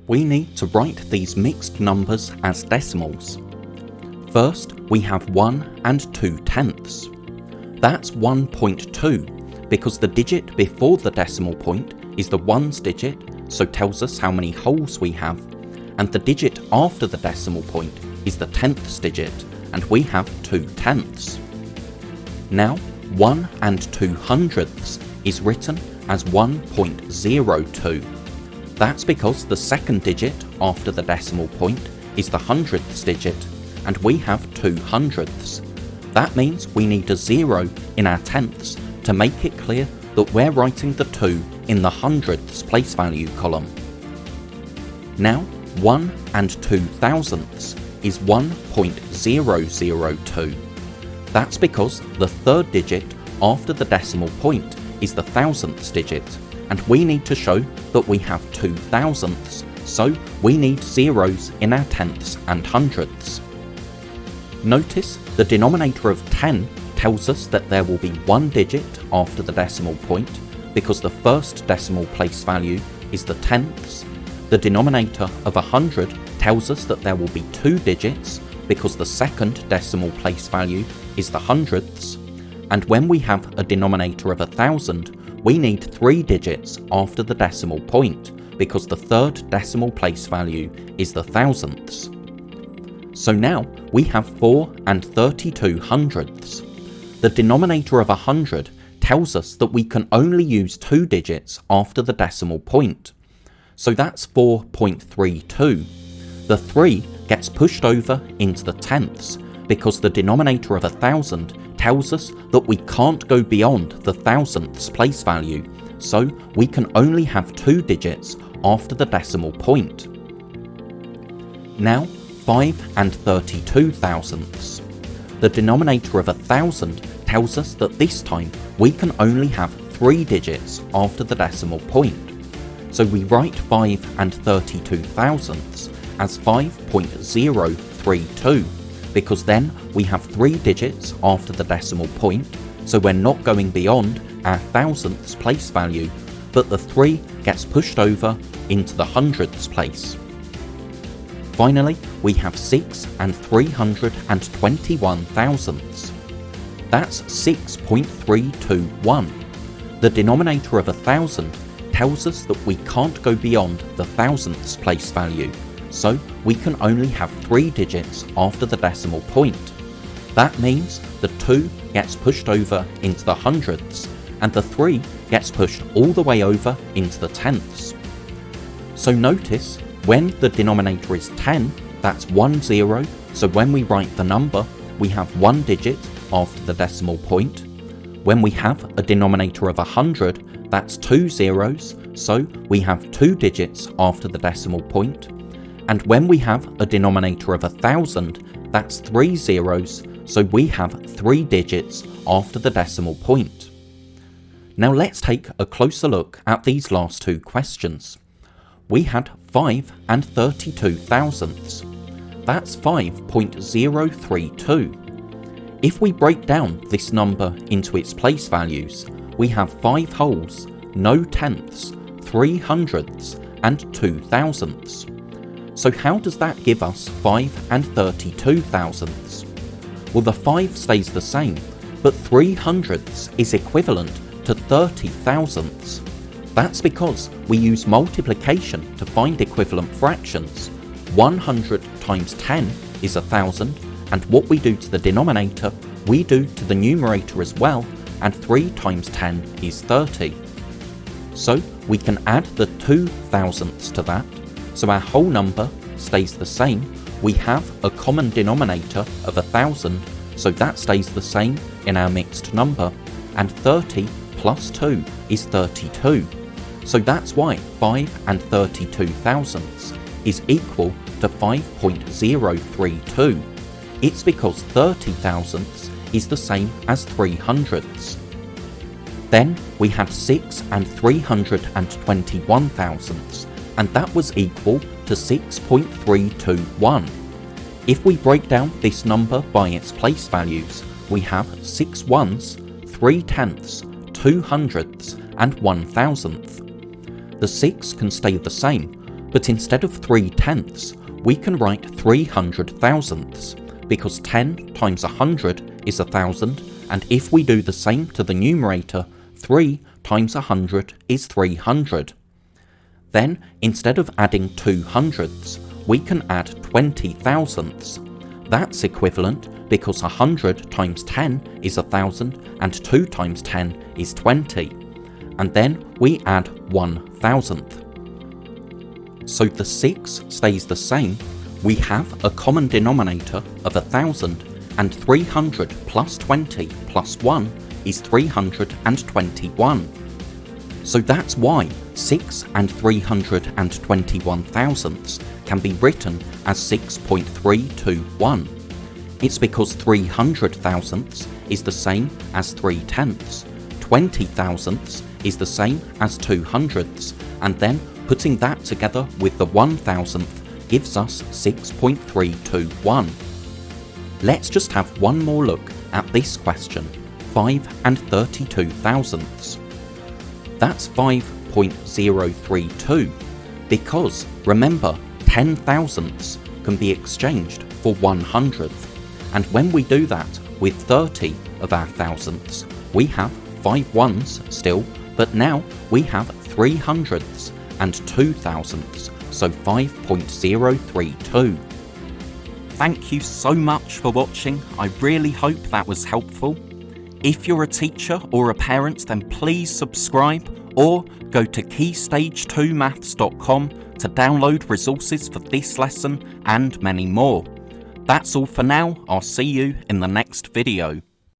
we need to write these mixed numbers as decimals. First, we have 1 and 2 tenths. That's 1.2 because the digit before the decimal point is the ones digit, so tells us how many wholes we have, and the digit after the decimal point is the tenths digit, and we have 2 tenths. Now, 1 and 2 hundredths is written as 1.02. That's because the second digit after the decimal point is the hundredths digit, and we have 2 hundredths. That means we need a 0 in our tenths to make it clear that we're writing the 2 in the hundredths place value column. Now, 1 and 2 thousandths is 1.002. That's because the third digit after the decimal point is the thousandths digit, and we need to show that we have 2 thousandths, so we need zeros in our tenths and hundredths. Notice the denominator of 10 tells us that there will be one digit after the decimal point because the first decimal place value is the tenths. The denominator of 100 tells us that there will be 2 digits because the second decimal place value is the hundredths. And when we have a denominator of 1,000, we need 3 digits after the decimal point because the third decimal place value is the thousandths. So now we have 4 and 32 hundredths. The denominator of 100 tells us that we can only use 2 digits after the decimal point. So that's 4.32. The 3 gets pushed over into the tenths because the denominator of 1,000 tells us that we can't go beyond the thousandths place value, so we can only have 2 digits after the decimal point. Now, 5 and 32 thousandths. The denominator of 1,000 tells us that this time we can only have 3 digits after the decimal point. So we write 5 and 32 thousandths as 5.032 because then we have 3 digits after the decimal point, so we're not going beyond our thousandths place value, but the 3 gets pushed over into the hundredths place. Finally, we have 6 and 321 thousandths. That's 6.321. The denominator of 1,000 tells us that we can't go beyond the thousandths place value, so we can only have 3 digits after the decimal point. That means the 2 gets pushed over into the hundredths, and the 3 gets pushed all the way over into the tenths. So notice, when the denominator is 10, that's 1 0, so when we write the number, we have 1 digit after the decimal point. When we have a denominator of 100, that's 2 zeros, so we have 2 digits after the decimal point. And when we have a denominator of 1,000, that's 3 zeros, so we have 3 digits after the decimal point. Now let's take a closer look at these last 2 questions. We had 5 and 32 thousandths. That's 5.032. If we break down this number into its place values, we have 5 wholes, no tenths, 3 hundredths, and 2 thousandths. So how does that give us 5 and 32 thousandths? Well, the 5 stays the same, but 3 hundredths is equivalent to 30 thousandths. That's because we use multiplication to find equivalent fractions. 100 times 10 is 1,000, and what we do to the denominator, we do to the numerator as well, and 3 times 10 is 30. So we can add the 2 thousandths to that, so our whole number stays the same. We have a common denominator of 1,000, so that stays the same in our mixed number, and 30 plus 2 is 32. So that's why 5 and 32 thousandths is equal to 5.032. It's because 30 thousandths is the same as 3 hundredths. Then we had 6 and 321 thousandths, and that was equal to 6.321. If we break down this number by its place values, we have 6 ones, 3 tenths, 2 hundredths, and 1 thousandth. The 6 can stay the same, But instead of 3/10, we can write 300 thousandths, because 10 times 100 is 1,000, and if we do the same to the numerator, 3 times 100 is 300. Then, instead of adding 2 hundredths, we can add 20 thousandths. That's equivalent because 100 times 10 is 1,000 and 2 times 10 is 20. And then we add 1 thousandth. So the 6 stays the same. We have a common denominator of 1,000, and 300 plus 20 plus 1 is 321. So that's why 6 and 321 thousandths can be written as 6.321. It's because 300 thousandths is the same as 3/10, 20 thousandths is the same as 2 hundredths, and then putting that together with the 1,000th gives us 6.321. Let's just have one more look at this question, 5 and 32 thousandths. That's 5.032, because remember, 10 thousandths can be exchanged for 100th, and when we do that with 30 of our thousandths, we have 5 ones still, but now we have 3 hundredths and 2 thousandths, so 5.032. Thank you so much for watching. I really hope that was helpful. If you're a teacher or a parent, then please subscribe or go to keystage2maths.com to download resources for this lesson and many more. That's all for now. I'll see you in the next video.